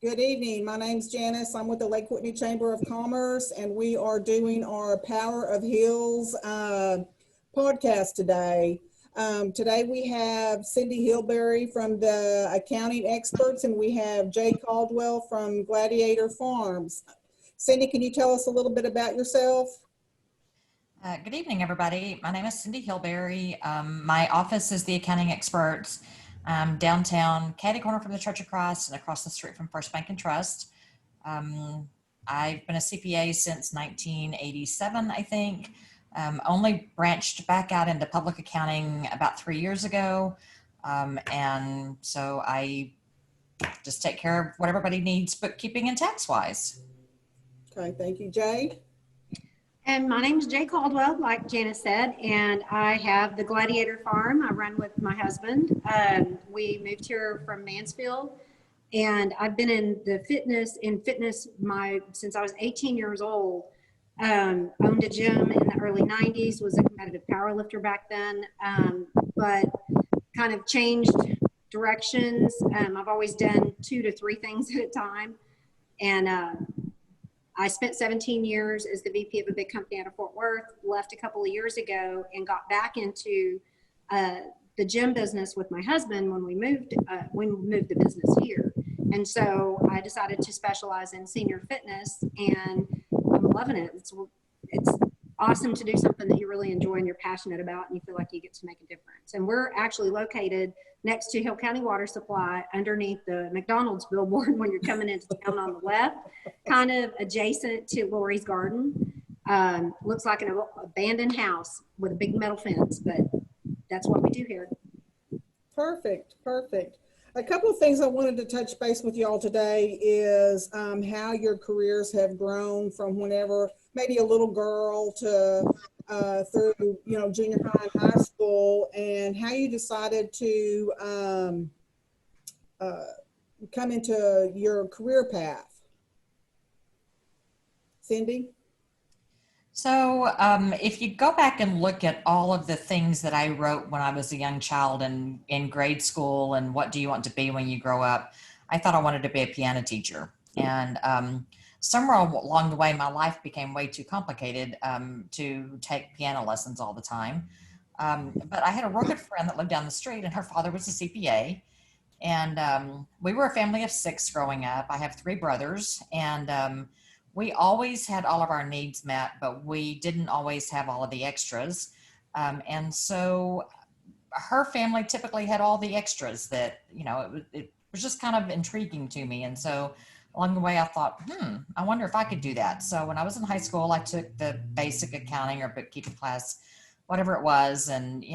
Good evening. My name's Janice. I'm with the Lake Whitney Chamber of Commerce, and we are doing our Power of Hills podcast today. Today we have Cindy Hillberry from the Accounting Experts, and we have Jay Caldwell from Gladiator Farms. Cindy, can you tell us a little bit about yourself? Good evening, everybody. My name is Cindy Hillberry. My office is the Accounting Experts. Downtown, catty corner from the Church of Christ and across the street from First Bank and Trust. I've been a CPA since 1987, I think. Only branched back out into public accounting about 3 years ago. And so I just take care of what everybody needs bookkeeping and tax-wise. Okay, thank you. Jay? And my name is Jay Caldwell, like Janice said, and I have the Gladiator Farm. I run with my husband. We moved here from Mansfield, and I've been in the fitness since I was 18 years old. Owned a gym in the early 90s, was a competitive power lifter back then, but kind of changed directions. I've always done 2 to 3 things at a time, and I spent 17 years as the VP of a big company out of Fort Worth, left a couple of years ago and got back into the gym business with my husband when we moved the business here. And so I decided to specialize in senior fitness, and I'm loving it. It's awesome to do something that you really enjoy and you're passionate about and you feel like you get to make a difference. And we're actually located next to Hill County Water Supply underneath the McDonald's billboard when you're coming into town on the left, kind of adjacent to Lori's Garden. Looks like an abandoned house with a big metal fence, but that's what we do here. Perfect. A couple of things I wanted to touch base with y'all today is how your careers have grown from whenever maybe a little girl to through junior high and high school, and how you decided to come into your career path. Cindy? So if you go back and look at all of the things that I wrote when I was a young child and in grade school and what do you want to be when you grow up, I thought I wanted to be a piano teacher. And somewhere along the way, my life became way too complicated to take piano lessons all the time. But I had a real good friend that lived down the street, and her father was a CPA. And we were a family of 6 growing up. I have 3 brothers, and we always had all of our needs met, but we didn't always have all of the extras. And so her family typically had all the extras that, it was just kind of intriguing to me. And so along the way, I thought, I wonder if I could do that. So when I was in high school, I took the basic accounting or bookkeeping class, whatever it was, and,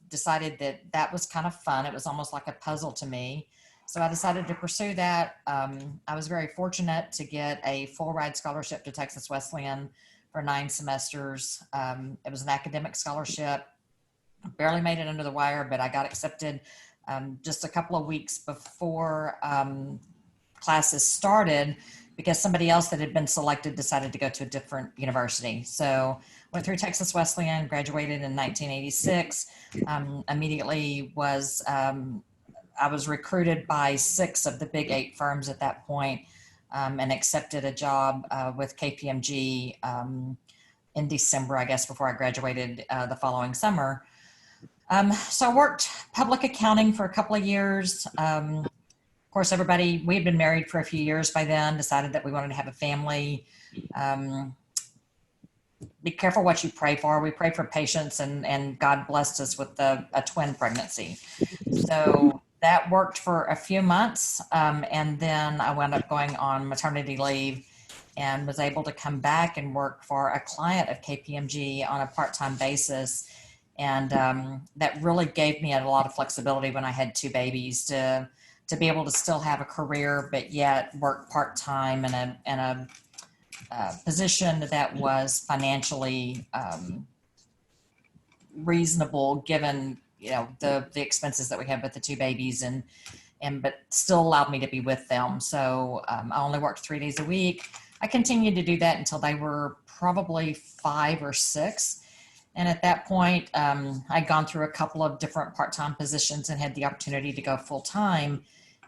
decided that that was kind of fun. It was almost like a puzzle to me. So I decided to pursue that. I was very fortunate to get a full ride scholarship to Texas Wesleyan for 9 semesters. It was an academic scholarship. Barely made it under the wire, but I got accepted just a couple of weeks before classes started because somebody else that had been selected decided to go to a different university. So went through Texas Wesleyan, graduated in 1986, immediately was I was recruited by 6 of the big 8 firms at that point, and accepted a job with KPMG in December, I guess, before I graduated the following summer. So I worked public accounting for a couple of years. Of course, we had been married for a few years by then, decided that we wanted to have a family. Be careful what you pray for. We prayed for patience, and God blessed us with a twin pregnancy. So that worked for a few months, and then I wound up going on maternity leave and was able to come back and work for a client of KPMG on a part-time basis. And that really gave me a lot of flexibility when I had 2 babies to be able to still have a career, but yet work part-time in a position that was financially reasonable given the expenses that we had with the 2 babies, but still allowed me to be with them. So I only worked 3 days a week. I continued to do that until they were probably 5 or 6. And at that point, I'd gone through a couple of different part-time positions and had the opportunity to go full-time.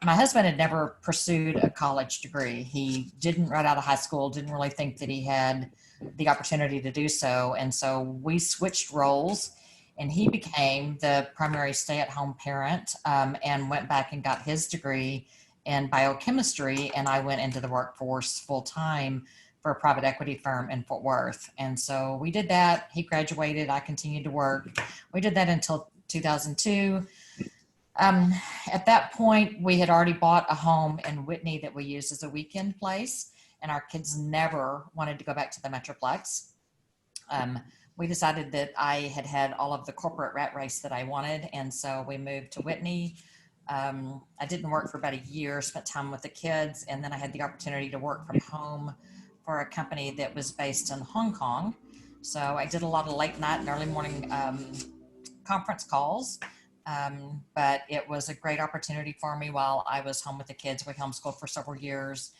my husband had never pursued a college degree. He didn't right out of high school, didn't really think that he had the opportunity to do so. And so we switched roles, and he became the primary stay-at-home parent, and went back and got his degree in biochemistry. And I went into the workforce full-time for a private equity firm in Fort Worth. And so we did that. He graduated. I continued to work. We did that until 2002. At that point, we had already bought a home in Whitney that we used as a weekend place, and our kids never wanted to go back to the Metroplex. We decided that I had had all of the corporate rat race that I wanted, and so we moved to Whitney. I didn't work for about a year, spent time with the kids, and then I had the opportunity to work from home for a company that was based in Hong Kong. So I did a lot of late night and early morning conference calls. But it was a great opportunity for me while I was home with the kids. We homeschooled for several years,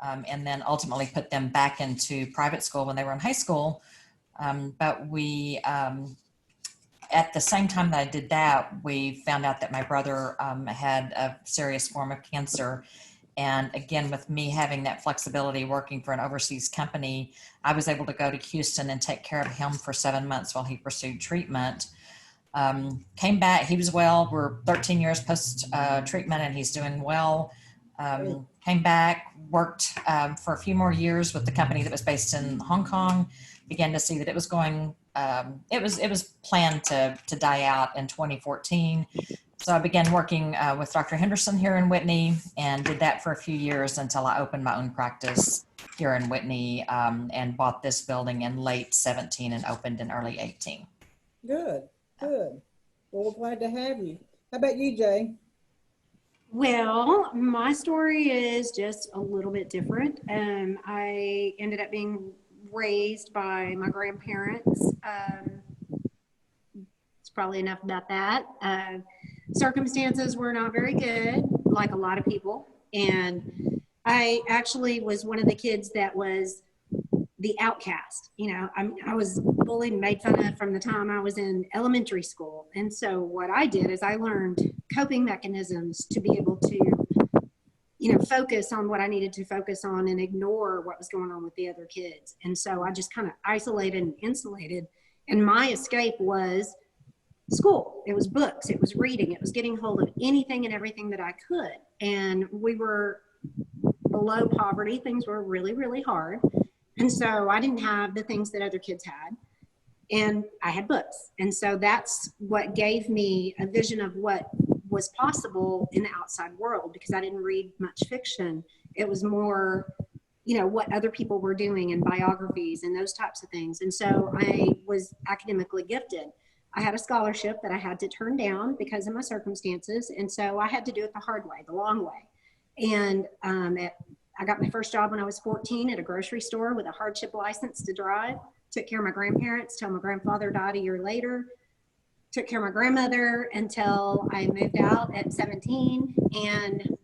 and then ultimately put them back into private school when they were in high school. But we, at the same time that I did that, we found out that my brother had a serious form of cancer. And again, with me having that flexibility working for an overseas company, I was able to go to Houston and take care of him for 7 months while he pursued treatment. Came back, he was well. We're 13 years post treatment, and he's doing well. Came back, worked for a few more years with the company that was based in Hong Kong. Began to see that it was going. It was planned to die out in 2014. So I began working with Dr. Henderson here in Whitney, and did that for a few years until I opened my own practice here in Whitney, and bought this building in late 17 and opened in early 18. Good. Well, we're glad to have you. How about you, Jay? Well, my story is just a little bit different. I ended up being raised by my grandparents. It's probably enough about that. Circumstances were not very good, like a lot of people. And I actually was one of the kids that was the outcast. You know, I was bullied and made fun of from the time I was in elementary school. And so what I did is I learned coping mechanisms to be able to, you know, focus on what I needed to focus on and ignore what was going on with the other kids. And so I just kind of isolated and insulated. And my escape was school. It was books. It was reading. It was getting hold of anything and everything that I could. And we were below poverty. Things were really, really hard. And so I didn't have the things that other kids had, and I had books. And so that's what gave me a vision of what was possible in the outside world, because I didn't read much fiction. It was more, you know, what other people were doing and biographies and those types of things. And so I was academically gifted. I had a scholarship that I had to turn down because of my circumstances. And so I had to do it the hard way, the long way. And I got my first job when I was 14 at a grocery store with a hardship license to drive. Took care of my grandparents till my grandfather died a year later. Took care of my grandmother until I moved out at 17 and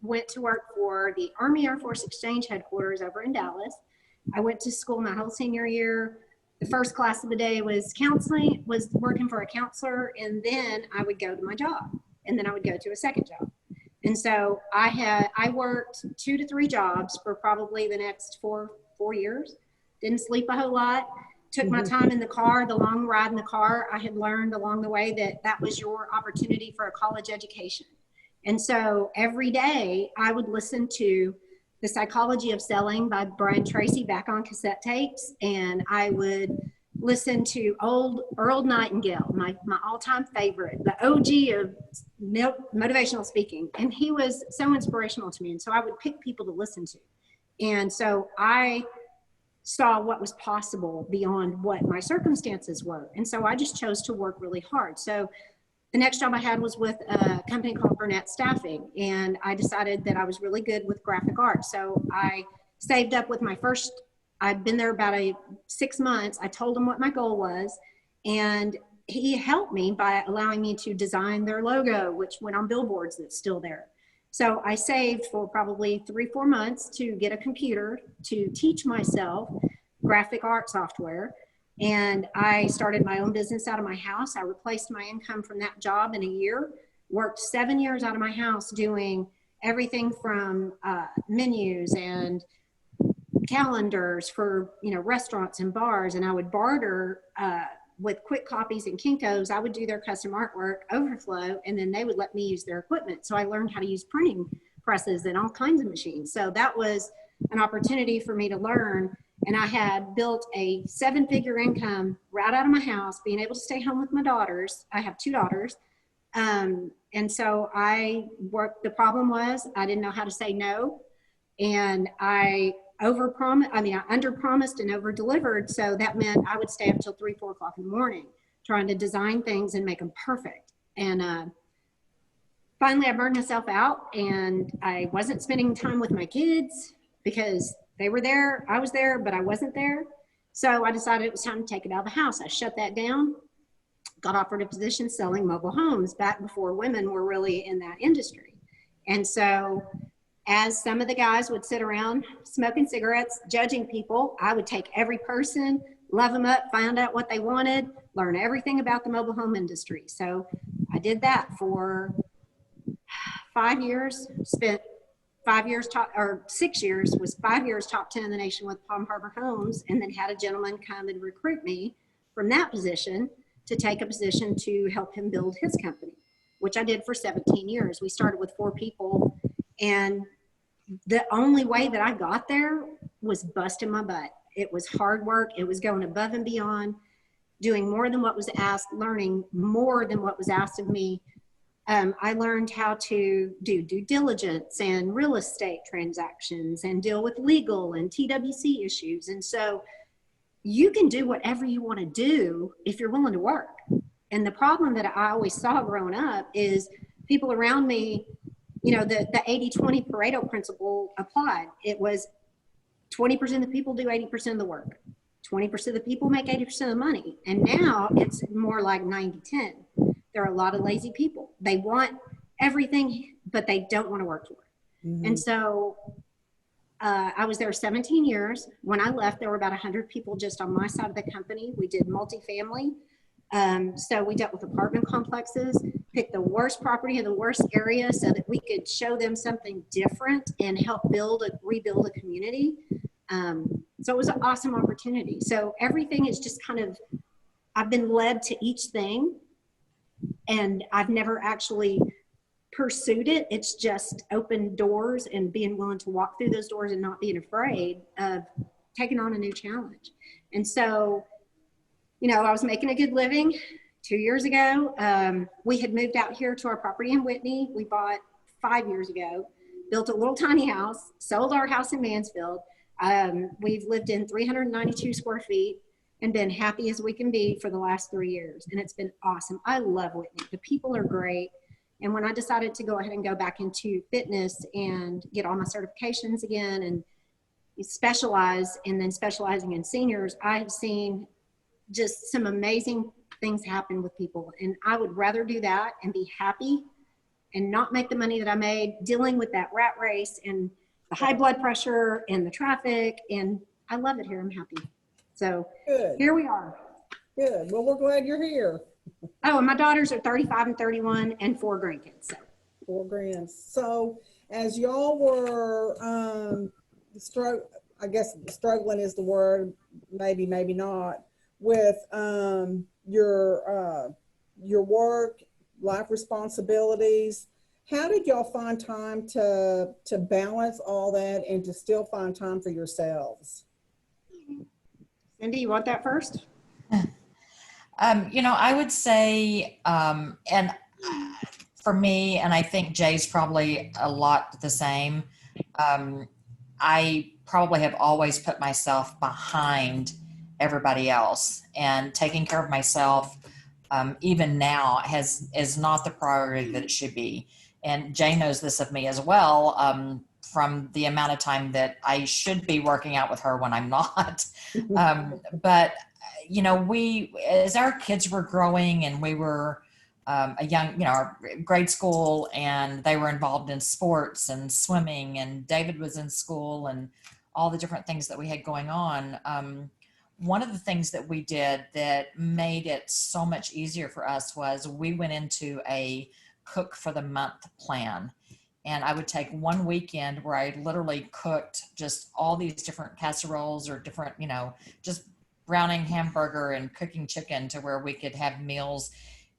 went to work for the Army Air Force Exchange headquarters over in Dallas. I went to school my whole senior year. The first class of the day was counseling, was working for a counselor, and then I would go to my job, and then I would go to a second job. And so I worked 2 to 3 jobs for probably the next four years. Didn't sleep a whole lot. Took my time in the car, the long ride in the car. I had learned along the way that was your opportunity for a college education. And so every day I would listen to The Psychology of Selling by Brian Tracy back on cassette tapes. And I would listen to old Earl Nightingale, my all-time favorite, the OG of motivational speaking. And he was so inspirational to me. And so I would pick people to listen to. And so I saw what was possible beyond what my circumstances were. And so I just chose to work really hard. So the next job I had was with a company called Burnett Staffing. And I decided that I was really good with graphic art. So I saved up with my first, I'd been there about 6 months. I told him what my goal was, and he helped me by allowing me to design their logo, which went on billboards that's still there. So I saved for probably 3-4 months to get a computer to teach myself graphic art software. And I started my own business out of my house. I replaced my income from that job in a year, worked 7 years out of my house doing everything from menus and calendars for, you know, restaurants and bars. And I would barter with Quick Copies and Kinko's. I would do their custom artwork, overflow, and then they would let me use their equipment. So I learned how to use printing presses and all kinds of machines. So that was an opportunity for me to learn. And I had built a 7-figure income right out of my house, being able to stay home with my daughters. I have 2 daughters. And so I worked. The problem was I didn't know how to say no. And I under-promised and over-delivered. So that meant I would stay up till 3, 4 o'clock in the morning trying to design things and make them perfect. And finally, I burned myself out, and I wasn't spending time with my kids because they were there, I was there, but I wasn't there. So I decided it was time to take it out of the house. I shut that down, got offered a position selling mobile homes back before women were really in that industry. And so as some of the guys would sit around smoking cigarettes, judging people, I would take every person, love them up, find out what they wanted, learn everything about the mobile home industry. So I did that for 5 years, spent 5 years top, or 6 years, was 5 years top 10 in the nation with Palm Harbor Homes, and then had a gentleman come and recruit me from that position to take a position to help him build his company, which I did for 17 years. We started with 4 people, and the only way that I got there was busting my butt. It was hard work. It was going above and beyond, doing more than what was asked, learning more than what was asked of me. I learned how to do due diligence and real estate transactions and deal with legal and TWC issues. And so you can do whatever you want to do if you're willing to work. And the problem that I always saw growing up is people around me, you know, the 80-20 Pareto principle applied. It was 20% of the people do 80% of the work. 20% of the people make 80% of the money. And now it's more like 90-10. There are a lot of lazy people. They want everything, but they don't want to work for it. Mm-hmm. And so I was there 17 years. When I left, there were about 100 people just on my side of the company. We did multifamily. So we dealt with apartment complexes, picked the worst property in the worst area so that we could show them something different and help rebuild a community. So it was an awesome opportunity. So everything is just kind of, I've been led to each thing, and I've never actually pursued it. It's just opened doors and being willing to walk through those doors and not being afraid of taking on a new challenge. And so, you know, I was making a good living 2 years ago. We had moved out here to our property in Whitney. We bought 5 years ago, built a little tiny house, sold our house in Mansfield. We've lived in 392 square feet and been happy as we can be for the last 3 years. And it's been awesome. I love Whitney. The people are great. And when I decided to go ahead and go back into fitness and get all my certifications again and specialize, and then specializing in seniors, I have seen just some amazing things happen with people. And I would rather do that and be happy and not make the money that I made dealing with that rat race and the high blood pressure and the traffic. And I love it here. I'm happy. So good. Here we are. Good. Well, we're glad you're here. Oh, and my daughters are 35 and 31 and 4 grandkids. So 4 grands. So as y'all were, I guess struggling is the word, maybe not, with your work, life responsibilities, how did y'all find time to balance all that and to still find time for yourselves? Cindy, you want that first? You know, I would say, and for me, and I think Jay's probably a lot the same, I probably have always put myself behind everybody else, and taking care of myself, even now, is not the priority that it should be. And Jay knows this of me as well, from the amount of time that I should be working out with her when I'm not. But, you know, as our kids were growing and we were a young, you know, grade school, and they were involved in sports and swimming, and David was in school and all the different things that we had going on. One of the things that we did that made it so much easier for us was we went into a cook for the month plan. And I would take one weekend where I literally cooked just all these different casseroles or different, just browning hamburger and cooking chicken to where we could have meals.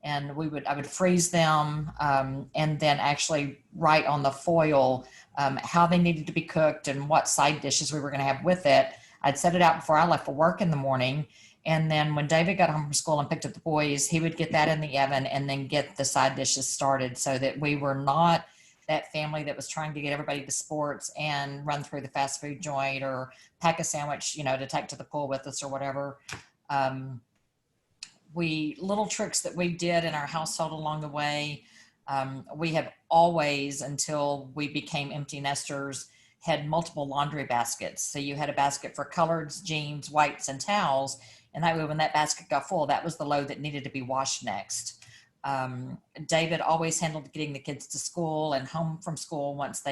And I would freeze them, and then actually write on the foil how they needed to be cooked and what side dishes we were going to have with it. I'd set it out before I left for work in the morning. And then when David got home from school and picked up the boys, he would get that in the oven and then get the side dishes started, so that we were not that family that was trying to get everybody to sports and run through the fast food joint or pack a sandwich, to take to the pool with us or whatever. Little tricks that we did in our household along the way. We have always, until we became empty nesters, had multiple laundry baskets. So you had a basket for coloreds, jeans, whites, and towels. And that way, when that basket got full, that was the load that needed to be washed next. David always handled getting the kids to school and home from school once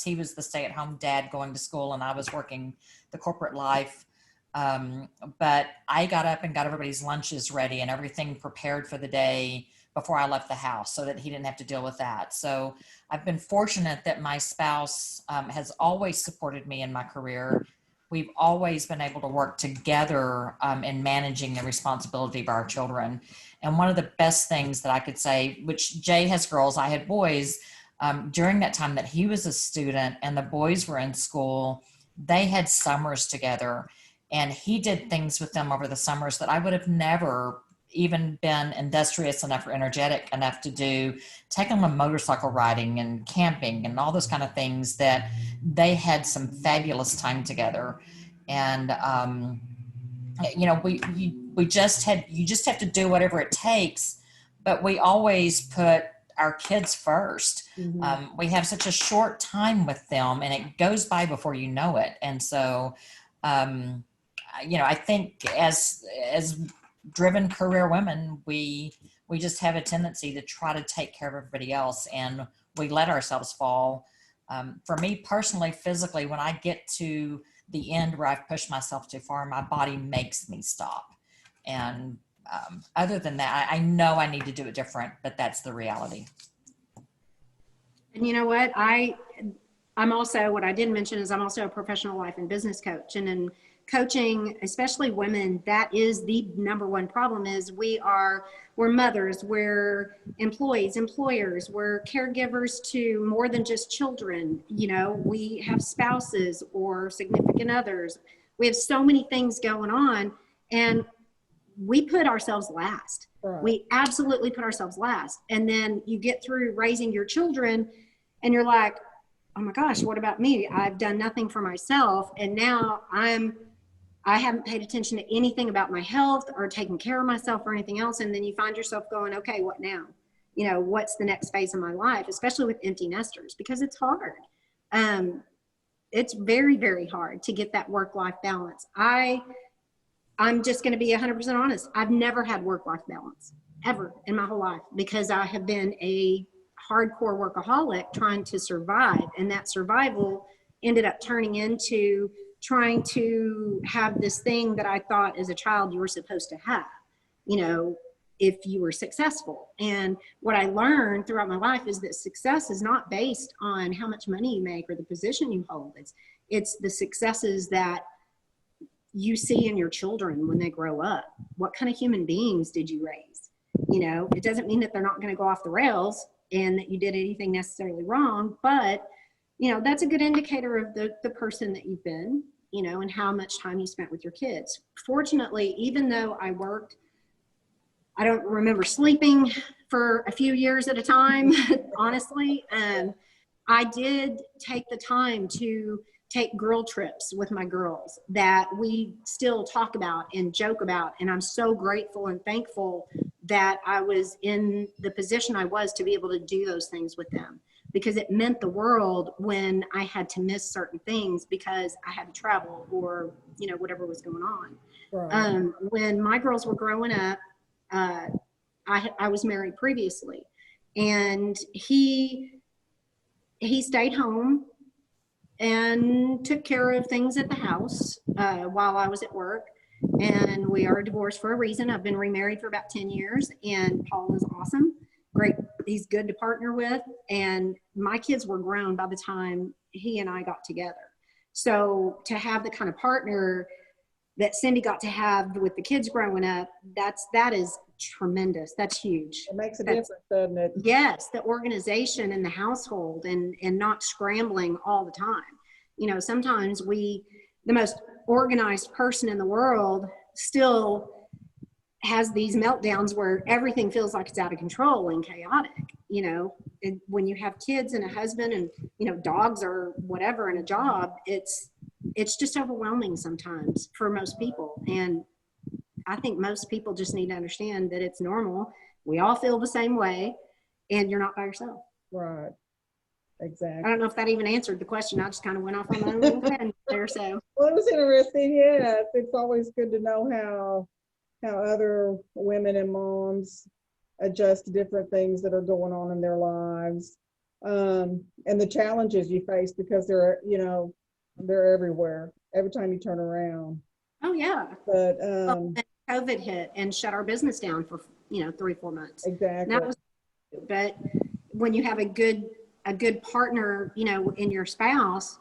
he was the stay-at-home dad going to school and I was working the corporate life. But I got up and got everybody's lunches ready and everything prepared for the day before I left the house, so that he didn't have to deal with that. So I've been fortunate that my spouse has always supported me in my career. We've always been able to work together in managing the responsibility of our children. And one of the best things that I could say, which Jay has girls, I had boys, during that time that he was a student and the boys were in school, they had summers together. And he did things with them over the summers that I would have never even been industrious enough or energetic enough to do, taking them motorcycle riding and camping and all those kind of things, that they had some fabulous time together. And, you just have to do whatever it takes, but we always put our kids first. Mm-hmm. We have such a short time with them and it goes by before you know it. And so, I think as driven career women, we just have a tendency to try to take care of everybody else, and we let ourselves fall. For me personally, physically, when I get to the end where I've pushed myself too far, my body makes me stop. And other than that, I know I need to do it different, but that's the reality. And you know what? I'm also, what I didn't mention is I'm also a professional life and business coach. And in coaching, especially women, that is the number one problem. Is we're mothers, we're employees, employers, we're caregivers to more than just children. We have spouses or significant others. We have so many things going on, and we put ourselves last. Right. We absolutely put ourselves last. And then you get through raising your children and you're like, oh my gosh, what about me? I've done nothing for myself. And now I haven't paid attention to anything about my health or taking care of myself or anything else. And then you find yourself going, okay, what now? What's the next phase of my life, especially with empty nesters, because it's hard. It's very, very hard to get that work-life balance. I'm just going to be 100% honest. I've never had work-life balance ever in my whole life, because I have been a hardcore workaholic trying to survive. And that survival ended up turning into trying to have this thing that I thought as a child you were supposed to have, if you were successful. And what I learned throughout my life is that success is not based on how much money you make or the position you hold. It's the successes that you see in your children when they grow up. What kind of human beings did you raise? It doesn't mean that they're not going to go off the rails and that you did anything necessarily wrong, but that's a good indicator of the person that you've been, and how much time you spent with your kids. Fortunately, even though I worked, I don't remember sleeping for a few years at a time, honestly. I did take the time to take girl trips with my girls that we still talk about and joke about. And I'm so grateful and thankful that I was in the position I was to be able to do those things with them, because it meant the world when I had to miss certain things because I had to travel or, whatever was going on. Right. When my girls were growing up, I was married previously, and he stayed home and took care of things at the house while I was at work. And we are divorced for a reason. I've been remarried for about 10 years, and Paul is awesome. Great he's good to partner with. And my kids were grown by the time he and I got together. So to have the kind of partner that Cindy got to have with the kids growing up, that is tremendous. That's huge. It makes a difference, doesn't it? Yes, the organization in the household and not scrambling all the time. You know, sometimes the most organized person in the world still has these meltdowns where everything feels like it's out of control and chaotic. You know, and when you have kids and a husband and, you know, dogs or whatever and a job, it's just overwhelming sometimes for most people. And I think most people just need to understand that it's normal. We all feel the same way, and you're not by yourself. Right. Exactly. I don't know if that even answered the question. I just kind of went off on my own little thing there. So. Well, it was interesting. Yes, it's always good to know how other women and moms adjust to different things that are going on in their lives, and the challenges you face, because they're everywhere every time you turn around. Oh yeah. But then COVID hit and shut our business down for 3-4 months. Exactly. But when you have a good partner, you know, in your spouse,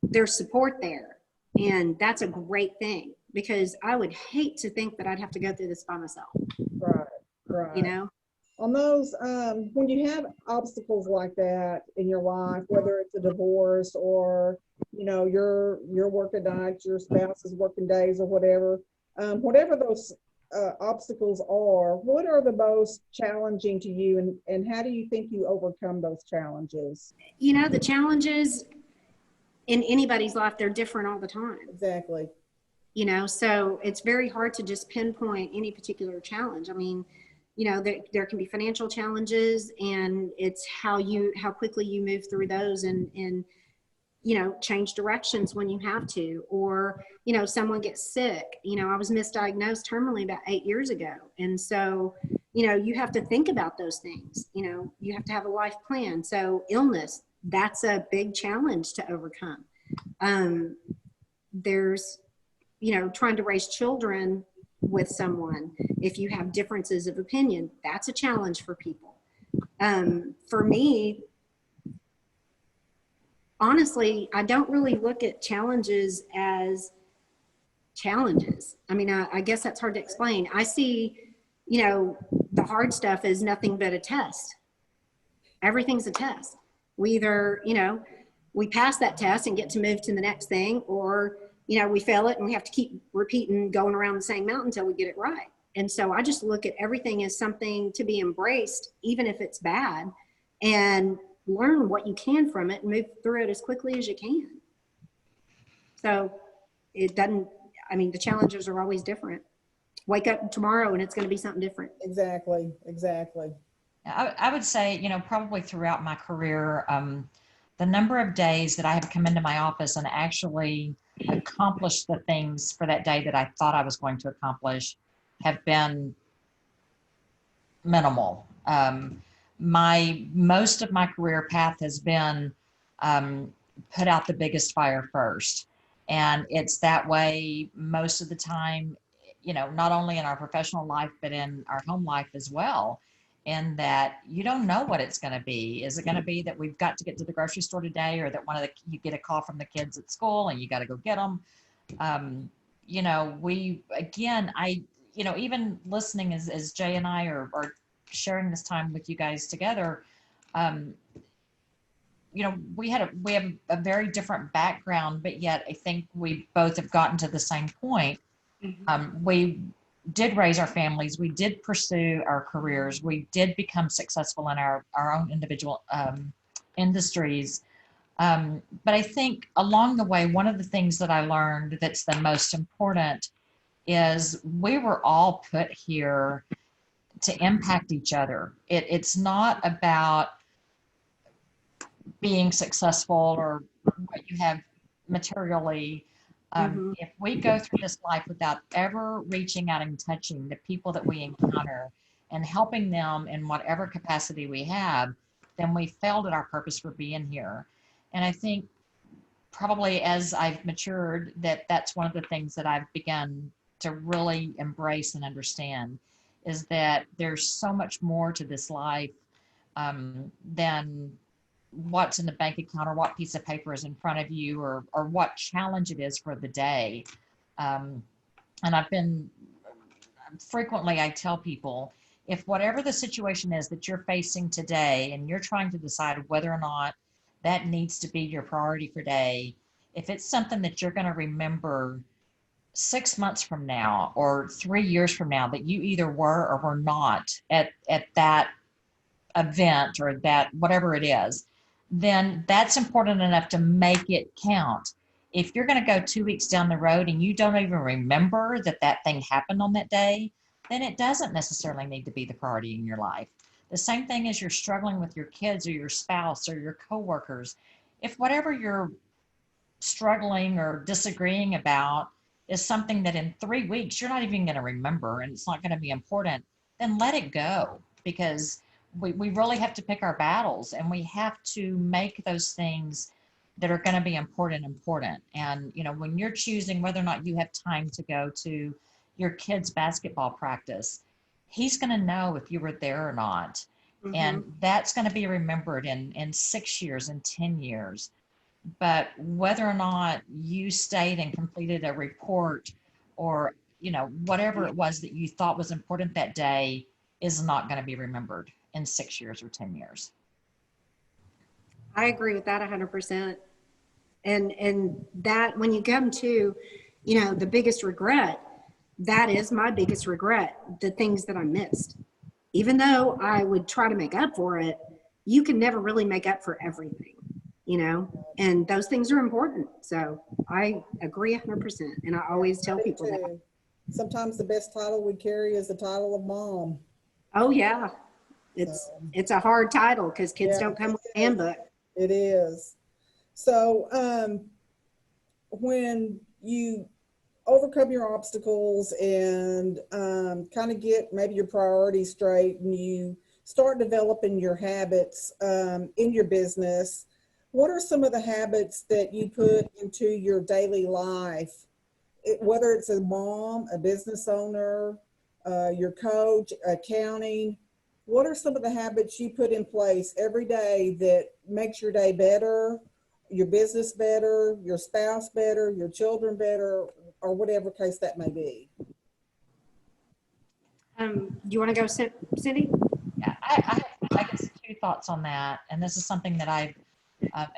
there's support there, and that's a great thing, because I would hate to think that I'd have to go through this by myself. Right. You know, on those, when you have obstacles like that in your life, whether it's a divorce or, you know, you're working nights, your spouse is working days or whatever those obstacles are, what are the most challenging to you, and how do you think you overcome those challenges? You know, the challenges in anybody's life, they're different all the time. Exactly. You know, so it's very hard to just pinpoint any particular challenge. I mean, you know, there can be financial challenges, and it's how quickly you move through those and you know, change directions when you have to, or, you know, someone gets sick. You know, I was misdiagnosed terminally about 8 years ago. And so, you know, you have to think about those things. You know, you have to have a life plan. So illness, that's a big challenge to overcome. There's, you know, trying to raise children with someone. If you have differences of opinion, that's a challenge for people. For me, honestly, I don't really look at challenges as challenges. I mean, I guess that's hard to explain. I see, you know, the hard stuff is nothing but a test. Everything's a test. We either, you know, we pass that test and get to move to the next thing, or, you know, we fail it and we have to keep repeating, going around the same mountain until we get it right. And so I just look at everything as something to be embraced, even if it's bad, and learn what you can from it and move through it as quickly as you can. So it doesn't, I mean, the challenges are always different. Wake up tomorrow and it's going to be something different. Exactly. I would say, you know, probably throughout my career, the number of days that I have come into my office and actually accomplished the things for that day that I thought I was going to accomplish have been minimal. Most of my career path has been put out the biggest fire first. And it's that way most of the time, you know, not only in our professional life, but in our home life as well. And that you don't know what it's going to be. Is it going to be that we've got to get to the grocery store today, or that you get a call from the kids at school and you got to go get them? You know, even listening as Jay and I are sharing this time with you guys together, you know, we have a very different background, but yet I think we both have gotten to the same point. Mm-hmm. We did raise our families. We did pursue our careers. We did become successful in our own individual industries. But I think along the way, one of the things that I learned that's the most important is we were all put here to impact each other. It's not about being successful or what you have materially. Mm-hmm. If we go through this life without ever reaching out and touching the people that we encounter and helping them in whatever capacity we have, then we failed at our purpose for being here. And I think probably as I've matured, that's one of the things that I've begun to really embrace and understand, is that there's so much more to this life than what's in the bank account or what piece of paper is in front of you or what challenge it is for the day. And frequently I tell people, if whatever the situation is that you're facing today and you're trying to decide whether or not that needs to be your priority for today, if it's something that you're going to remember 6 months from now or 3 years from now, that you either were or were not at that event or that whatever it is, then that's important enough to make it count. If you're going to go 2 weeks down the road and you don't even remember that that thing happened on that day, then it doesn't necessarily need to be the priority in your life. The same thing as you're struggling with your kids or your spouse or your coworkers. If whatever you're struggling or disagreeing about is something that in 3 weeks you're not even going to remember and it's not going to be important, then let it go, because we really have to pick our battles and we have to make those things that are going to be important. And, you know, when you're choosing whether or not you have time to go to your kid's basketball practice, he's going to know if you were there or not. Mhm. And that's going to be remembered in 6 years and 10 years. But whether or not you stayed and completed a report or, you know, whatever it was that you thought was important that day is not going to be remembered in 6 years or 10 years. I agree with that 100%. And that when you come to, you know, the biggest regret, that is my biggest regret, the things that I missed. Even though I would try to make up for it, you can never really make up for everything, you know, and those things are important. So I agree 100%. And I always tell people that. Sometimes the best title we carry is the title of mom. Oh yeah. It's a hard title because kids don't come with a handbook. It is. So when you overcome your obstacles and kind of get maybe your priorities straight and you start developing your habits in your business, what are some of the habits that you put into your daily life, whether it's a mom, a business owner, your coach, accounting? What are some of the habits you put in place every day that makes your day better, your business better, your spouse better, your children better, or whatever case that may be? You want to go, Cindy? Yeah, I guess 2 thoughts on that. And this is something that I've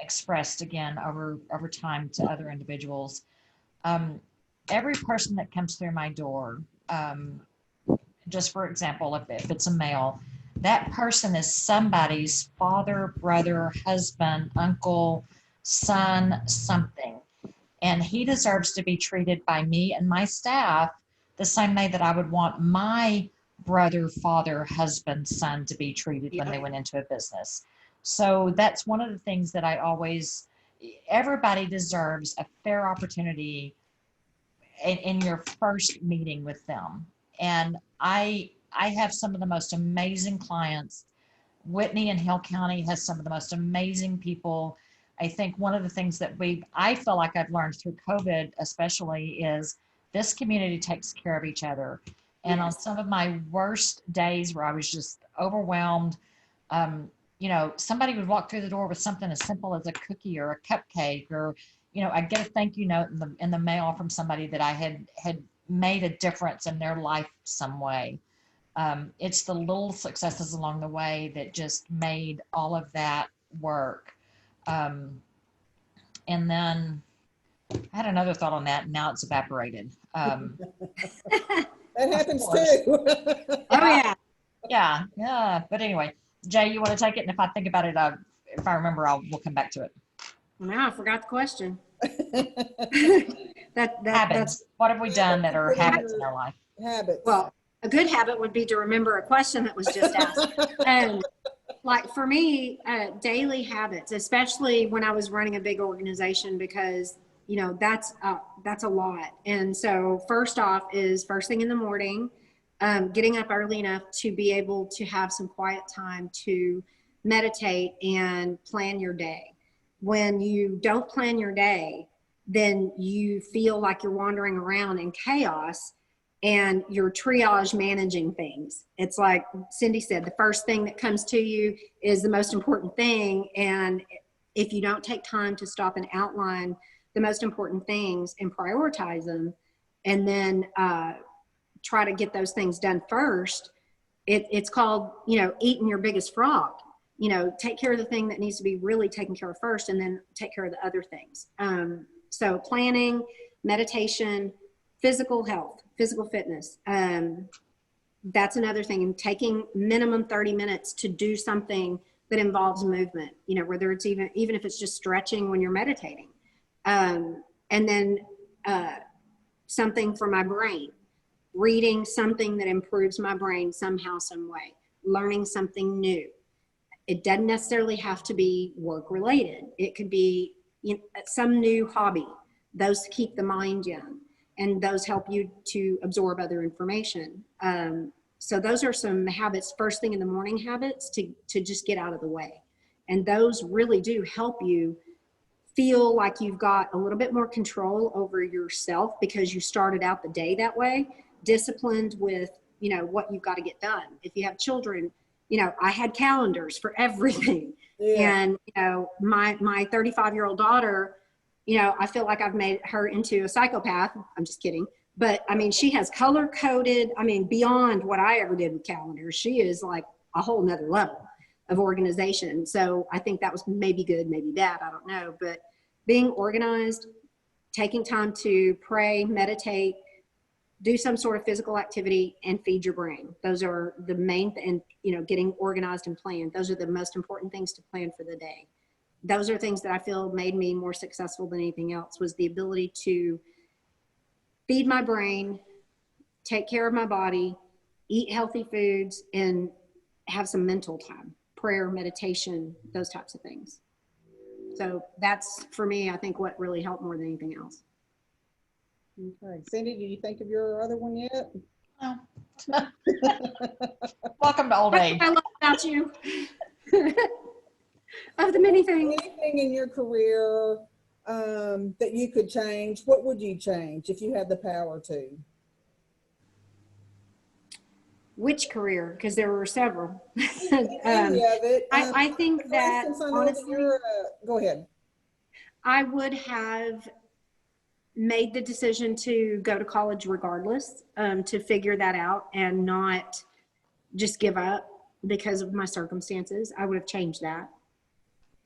expressed again over time to other individuals. Every person that comes through my door, just for example, if it's a male, that person is somebody's father, brother, husband, uncle, son, something. And he deserves to be treated by me and my staff the same way that I would want my brother, father, husband, son to be treated when they went into a business. So that's one of the things that I always, everybody deserves a fair opportunity in your first meeting with them. And I have some of the most amazing clients. Whitney in Hill County has some of the most amazing people. I think one of the things that I feel like I've learned through COVID especially is this community takes care of each other. And on some of my worst days where I was just overwhelmed, you know, somebody would walk through the door with something as simple as a cookie or a cupcake, or, you know, I'd get a thank you note in the mail from somebody that I had made a difference in their life some way. It's the little successes along the way that just made all of that work. And then I had another thought on that, and now it's evaporated. That happens too. Oh yeah. Yeah. But anyway, Jay, you want to take it? And if I think about it, if I remember, we'll come back to it. Well, now I forgot the question. Habits. That's, what have we done that are habits in our life? Habits. well, a good habit would be to remember a question that was just asked. Like for me, daily habits, especially when I was running a big organization, because you know that's a lot. And so first off is first thing in the morning, getting up early enough to be able to have some quiet time to meditate and plan your day. When you don't plan your day, then you feel like you're wandering around in chaos. and you're triage managing things. It's like Cindy said, the first thing that comes to you is the most important thing. And if you don't take time to stop and outline the most important things and prioritize them, and then try to get those things done first, it's called, eating your biggest frog. Take care of the thing that needs to be really taken care of first, and then take care of the other things. So planning, meditation, physical health, physical fitness. That's another thing. And taking minimum 30 minutes to do something that involves movement, whether it's even if it's just stretching when you're meditating. And then something for my brain, reading something that improves my brain somehow, some way, learning something new. It doesn't necessarily have to be work related. It could be some new hobby. Those keep the mind young, and those help you to absorb other information. So those are some habits, first thing in the morning habits to just get out of the way. And those really do help you feel like you've got a little bit more control over yourself, because you started out the day that way, disciplined with, what you've got to get done. If you have children, I had calendars for everything. Yeah. And, my 35-year-old daughter, I feel like I've made her into a psychopath. I'm just kidding. But I mean, she has color coded, beyond what I ever did with calendars. She is like a whole nother level of organization. So I think that was maybe good, maybe bad, I don't know. But being organized, taking time to pray, meditate, do some sort of physical activity, and feed your brain. Those are the main, and getting organized and planned. Those are the most important things to plan for the day. Those are things that I feel made me more successful than anything else, was the ability to feed my brain, take care of my body, eat healthy foods, and have some mental time, prayer, meditation, those types of things. So that's, for me, I think what really helped more than anything else. Okay. Cindy, do you think of your other one yet? No. Welcome to old age. I love about you. Of the many things. Anything in your career that you could change, what would you change if you had the power to? Which career? Because there were several. Any of it. I think that, honestly, go ahead. I would have made the decision to go to college regardless, to figure that out and not just give up because of my circumstances. I would have changed that.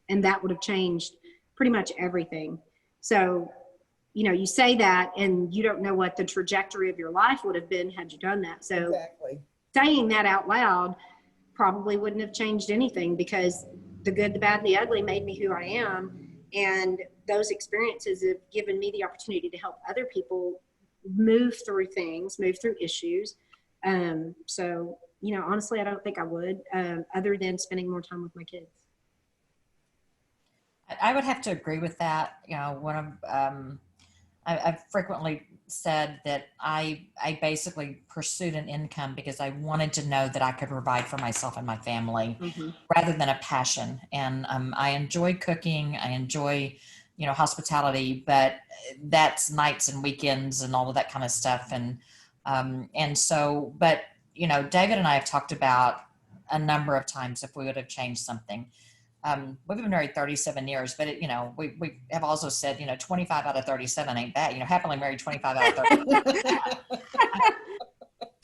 And that would have changed pretty much everything. So, you say that and you don't know what the trajectory of your life would have been had you done that. So exactly. Saying that out loud probably wouldn't have changed anything, because the good, the bad, and the ugly made me who I am. And those experiences have given me the opportunity to help other people move through things, move through issues. So, honestly, I don't think I would, other than spending more time with my kids. I would have to agree with that. I've frequently said that I basically pursued an income because I wanted to know that I could provide for myself and my family, mm-hmm. rather than a passion. And I enjoy cooking. I enjoy, hospitality, but that's nights and weekends and all of that kind of stuff. And so, but, David and I have talked about a number of times if we would have changed something. We've been married 37 years, but we have also said, 25 out of 37 ain't bad. Happily married 25 out of 37.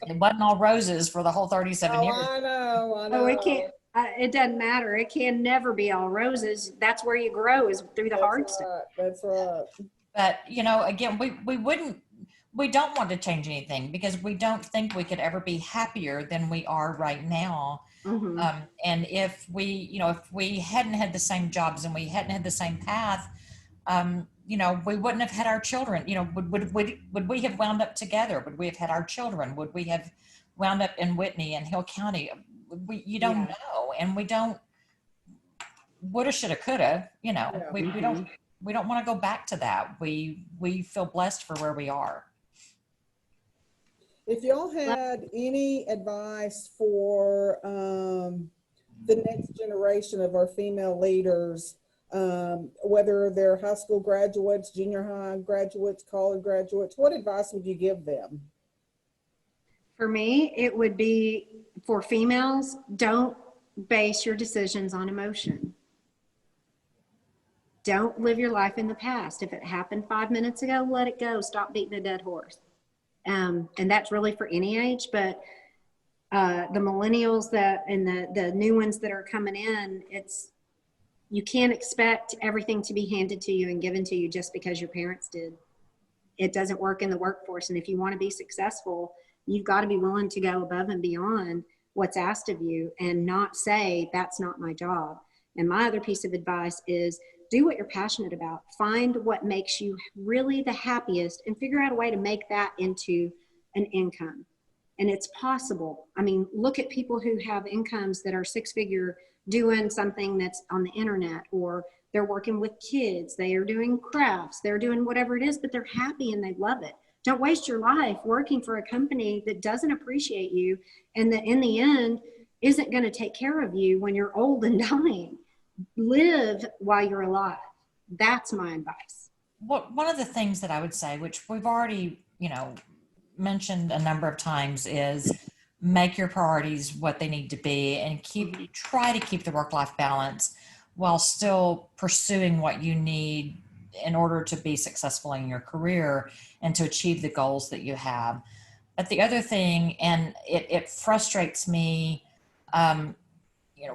It wasn't all roses for the whole 37 years. I know. Oh, it can't. It doesn't matter. It can never be all roses. That's where you grow, is through the hard stuff. That's right. But, again, we don't want to change anything, because we don't think we could ever be happier than we are right now. Mm-hmm. And if we hadn't had the same jobs and we hadn't had the same path, we wouldn't have had our children. Would we have wound up together? Would we have had our children? Would we have wound up in Whitney and Hill County? You don't know, and we don't. Woulda, shoulda, coulda. We don't want to go back to that. We feel blessed for where we are. If y'all had any advice for the next generation of our female leaders, whether they're high school graduates, junior high graduates, college graduates, what advice would you give them? For me, it would be for females, don't base your decisions on emotion. Don't live your life in the past. If it happened 5 minutes ago, let it go. Stop beating a dead horse. And that's really for any age, but the millennials and the new ones that are coming in, you can't expect everything to be handed to you and given to you just because your parents did. It doesn't work in the workforce. And if you want to be successful, you've got to be willing to go above and beyond what's asked of you and not say, that's not my job. And my other piece of advice is do what you're passionate about. Find what makes you really the happiest and figure out a way to make that into an income. And it's possible. I mean, look at people who have incomes that are 6-figure doing something that's on the internet, or they're working with kids, they are doing crafts, they're doing whatever it is, but they're happy and they love it. Don't waste your life working for a company that doesn't appreciate you and that in the end isn't going to take care of you when you're old and dying. Live while you're alive. That's my advice. One of the things that I would say, which we've already, mentioned a number of times, is make your priorities what they need to be and try to keep the work-life balance while still pursuing what you need in order to be successful in your career and to achieve the goals that you have. But the other thing, and it frustrates me,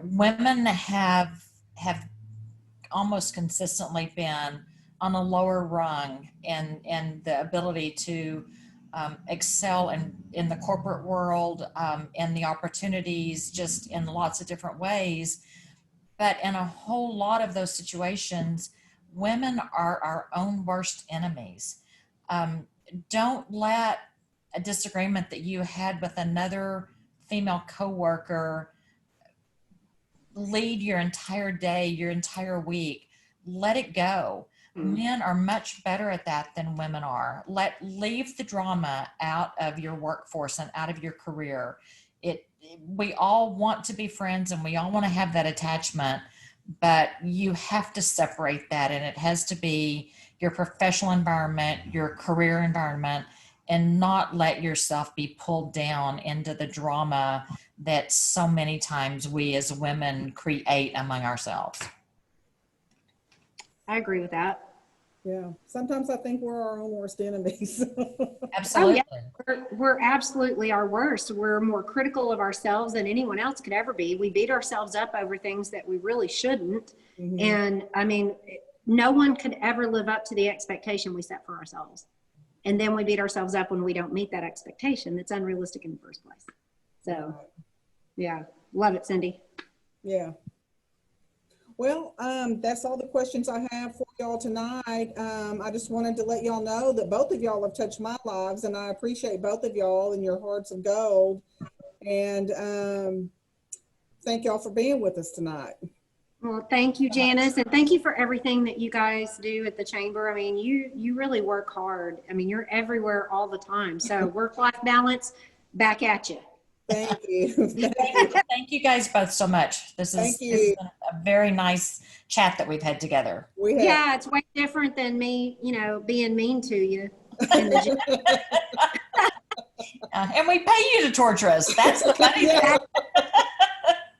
women have almost consistently been on a lower rung in the ability to excel in the corporate world, and the opportunities just in lots of different ways. But in a whole lot of those situations, women are our own worst enemies. Don't let a disagreement that you had with another female coworker lead your entire day, your entire week. Let it go. Men are much better at that than women are. Leave the drama out of your workforce and out of your career. We all want to be friends and we all want to have that attachment, but you have to separate that, and it has to be your professional environment, your career environment, and not let yourself be pulled down into the drama that so many times we as women create among ourselves. I agree with that. Yeah. Sometimes I think we're our own worst enemies. Absolutely. Oh, yeah. We're absolutely our worst. We're more critical of ourselves than anyone else could ever be. We beat ourselves up over things that we really shouldn't. Mm-hmm. And I mean, no one could ever live up to the expectation we set for ourselves. And then we beat ourselves up when we don't meet that expectation that's unrealistic in the first place. So, yeah, love it, Cindy. Yeah. Well, that's all the questions I have for y'all tonight. I just wanted to let y'all know that both of y'all have touched my lives, and I appreciate both of y'all and your hearts of gold. And thank y'all for being with us tonight. Well, thank you, Janice, and thank you for everything that you guys do at the Chamber. I mean, you really work hard. I mean, you're everywhere all the time. So work-life balance, back at you. Thank you. Thank you guys both so much. This has been a very nice chat that we've had together. Yeah, it's way different than me, being mean to you in the gym. And we pay you to torture us. That's the funny thing.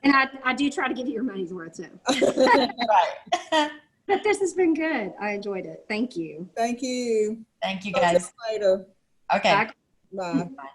And I do try to give you your money's worth too. Right. But this has been good. I enjoyed it. Thank you. Thank you. Thank you guys. Later. Okay. Bye. Bye.